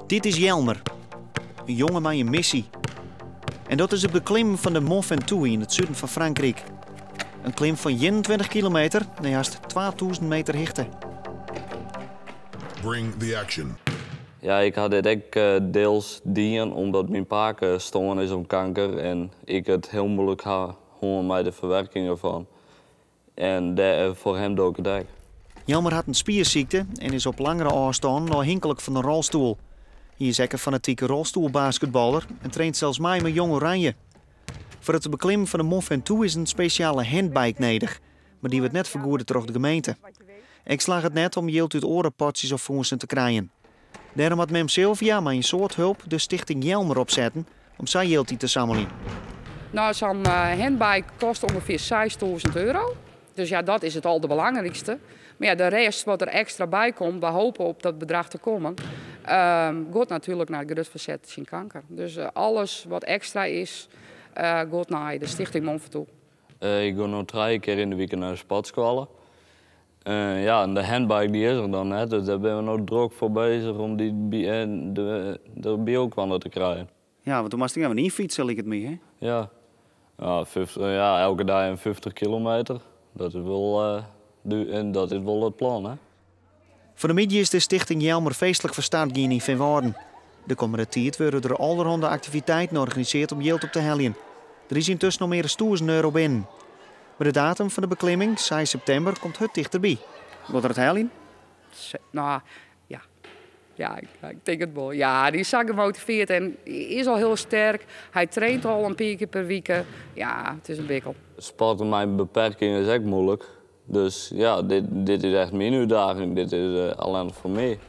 Dit is Jelmer, een jongen met een missie. En dat is het beklimmen van de Mont Ventoux in het zuiden van Frankrijk. Een klim van 21 kilometer naar haast 2000 meter hoogte. Bring the action. Ja, ik had dit ook deels dienen omdat mijn pa gestolen is om kanker en ik het heel moeilijk had met de verwerking ervan. En voor hem doe ik het ook. Jelmer had een spierziekte en is op langere afstand afhankelijk van een rolstoel. Hij is ook een fanatieke rolstoelbasketballer en traint zelfs mij met Jong Oranje. Voor het beklimmen van de Mont Ventoux is een speciale handbike nodig, maar die wordt net vergoed door de gemeente. Ik slag het net om Jilt uit orenpotjes of fondsen te krijgen. Daarom had Mem Sylvia met een soort hulp de stichting Jelmer opzetten om zijn Jilt te zamelen. Nou, zo'n handbike kost ongeveer 6000 euro. Dus ja, dat is het al de belangrijkste. Maar ja, de rest wat er extra bij komt, we hopen op dat bedrag te komen, gaat natuurlijk naar het Gerustverzet tegen kanker. Dus alles wat extra is, gaat naar de stichting Mont Ventoux. Ik ga nu 3 keer in de week naar de sportschool. Ja, en de handbike die is er dan net, dus daar zijn we nu druk voor bezig om de biokwannen te krijgen. Ja, want toen moest ik even niet fietsen, ik het mee, hè? Ja. Ja, elke dag een 50 kilometer. Dat is wel het plan, hè? Voor de media is de stichting Jelmer feestelijk van start gaan in Veenwouden. De komende tijd worden er allerhande activiteiten georganiseerd om Jilt op te helpen. Er is intussen nog meer dan 1000 euro binnen. Maar de datum van de beklimming, 6 september, komt het dichterbij. Wordt er het helpen? Nou, ja. Ja, ik denk het wel. Ja, die is zo gemotiveerd en is al heel sterk. Hij traint al een paar keer per week. Ja, het is een bikkel. Sporten met beperking is echt moeilijk. Dus ja, dit is echt mijn uitdaging. Dit is alleen voor mij.